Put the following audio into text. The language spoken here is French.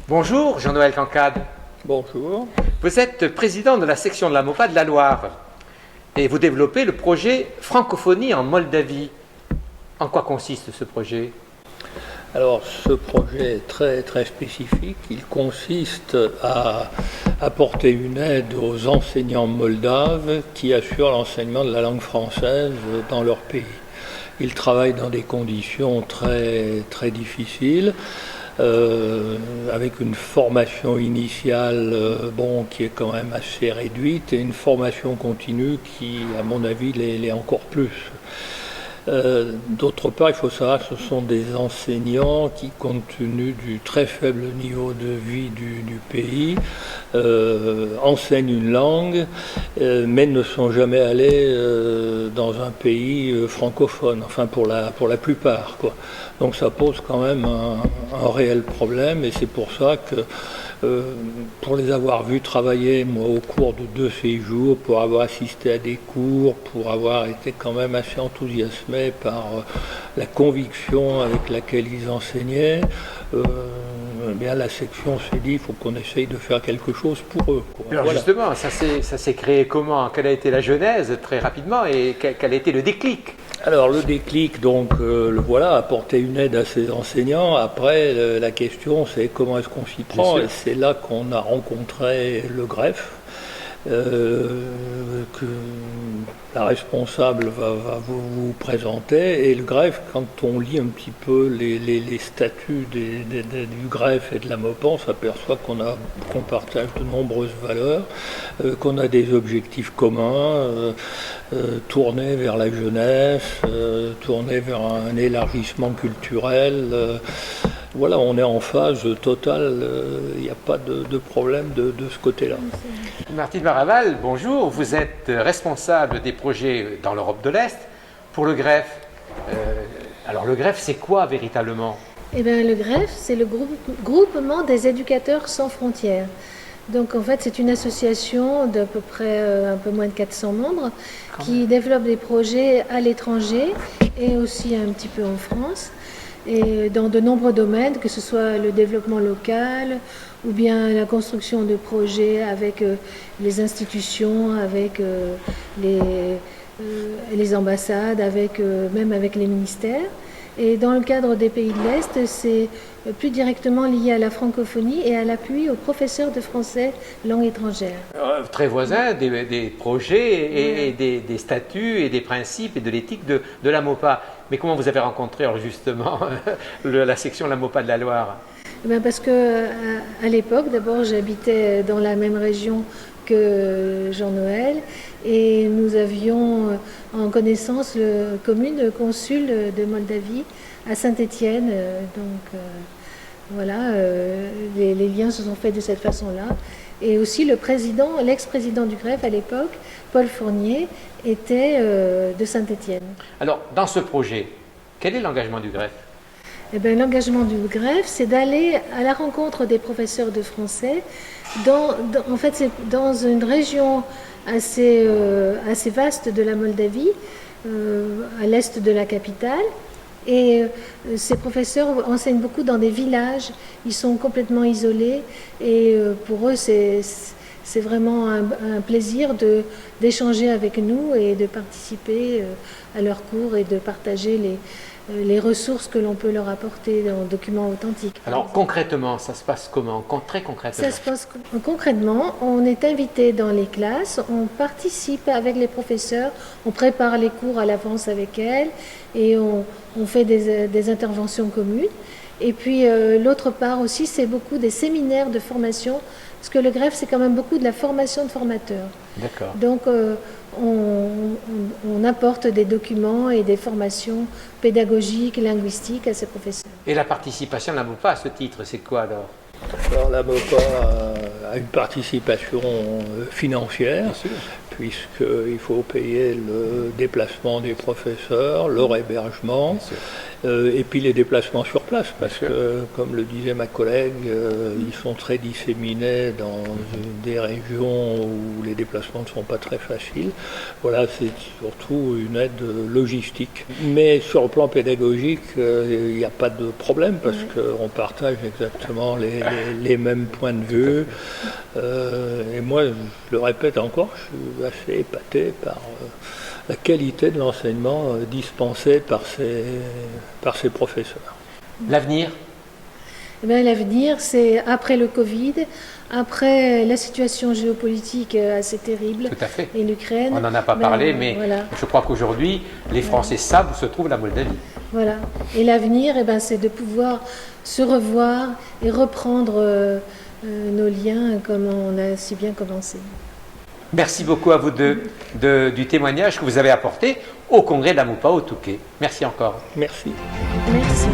Bonjour Jean-Noël Cancade. Bonjour. Vous êtes président de la section de la MOPA de la Loire et vous développez le projet Francophonie en Moldavie. En quoi consiste ce projet? Alors ce projet est très spécifique. Il consiste à apporter une aide aux enseignants moldaves qui assurent l'enseignement de la langue française dans leur pays. Ils travaillent dans des conditions très difficiles. Avec une formation initiale qui est quand même assez réduite et une formation continue qui, à mon avis, l'est encore plus. D'autre part, il faut savoir que ce sont des enseignants qui, compte tenu du très faible niveau de vie du pays, enseignent une langue, mais ne sont jamais allés dans un pays francophone, enfin pour la plupart, quoi. Donc ça pose quand même un réel problème, et c'est pour ça que pour les avoir vus travailler, moi, au cours de 2 séjours, pour avoir assisté à des cours, pour avoir été quand même assez enthousiasmé par la conviction avec laquelle ils enseignaient, bien la section s'est dit il faut qu'on essaye de faire quelque chose pour eux, quoi. Alors voilà. Justement, ça s'est créé comment? Quelle a été la genèse, très rapidement, et quel a été le déclic? Alors le déclic, donc le voilà, apporter une aide à ces enseignants. Après, la question c'est comment est-ce qu'on s'y prend, et c'est là qu'on a rencontré le greffe, que la responsable va vous présenter. Et le greffe, quand on lit un petit peu les statuts du greffe et de la MOPA, on s'aperçoit qu'on partage de nombreuses valeurs, qu'on a des objectifs communs, tournés vers la jeunesse, tournés vers un élargissement culturel. Voilà, on est en phase totale, il n'y a pas de problème de ce côté-là. Martine Maraval, bonjour. Vous êtes responsable des projets dans l'Europe de l'Est pour le greffe. Alors le greffe, c'est quoi véritablement? Eh bien, le greffe, c'est le groupement des éducateurs sans frontières. Donc en fait, c'est une association d'à peu près un peu moins de 400 membres qui développe des projets à l'étranger et aussi un petit peu en France, et dans de nombreux domaines, que ce soit le développement local ou bien la construction de projets avec les institutions, avec les ambassades, même avec les ministères. Et dans le cadre des pays de l'Est, c'est plus directement lié à la francophonie et à l'appui aux professeurs de français langue étrangère. Très voisins des projets et des statuts et des principes et de l'éthique de la MOPA. Mais comment vous avez rencontré alors, justement la section de la MOPA de la Loire? Parce que à l'époque, d'abord, j'habitais dans la même région que Jean-Noël, et nous avions en connaissance commune le consul de Moldavie à Saint-Étienne. Voilà, les liens se sont faits de cette façon-là. Et aussi l'ex-président du greffe à l'époque, Paul Fournier, était de Saint-Étienne. Alors, dans ce projet, quel est l'engagement du greffe? L'engagement du greffe, c'est d'aller à la rencontre des professeurs de français. En fait, c'est dans une région assez vaste de la Moldavie, à l'est de la capitale. Et ces professeurs enseignent beaucoup dans des villages. Ils sont complètement isolés. Et pour eux, c'est vraiment un plaisir d'échanger avec nous et de participer à leurs cours et de partager les ressources que l'on peut leur apporter en documents authentiques. Alors concrètement, ça se passe comment? Très concrètement. Ça se passe concrètement, on est invité dans les classes, on participe avec les professeurs, on prépare les cours à l'avance avec elles et on fait des interventions communes. Et puis l'autre part aussi, c'est beaucoup des séminaires de formation, parce que le greffe, c'est quand même beaucoup de la formation de formateurs. D'accord. Donc on apporte des documents et des formations pédagogiques, linguistiques à ces professeurs. Et la participation de la MOPA à ce titre, c'est quoi alors? Alors la MOPA a une participation financière, puisqu'il faut payer le déplacement des professeurs, leur hébergement, Et puis les déplacements sur place, parce que, comme le disait ma collègue, ils sont très disséminés dans des régions où les déplacements ne sont pas très faciles. Voilà, c'est surtout une aide logistique. Mais sur le plan pédagogique, il n'y a pas de problème, parce qu'on partage exactement les mêmes points de vue. Et moi, je le répète encore, je suis assez épaté par la qualité de l'enseignement dispensé par ces professeurs. L'avenir? Eh bien, l'avenir, c'est après le Covid, après la situation géopolitique assez terrible. Tout à fait. Et l'Ukraine. On n'en a pas parlé, mais voilà. je crois qu'aujourd'hui, les Français savent où se trouve la Moldavie. Voilà. Et l'avenir, eh ben, c'est de pouvoir se revoir et reprendre nos liens comme on a si bien commencé. Merci beaucoup à vous deux du témoignage que vous avez apporté au congrès de la Moupa au Touquet. Merci encore. Merci. Merci.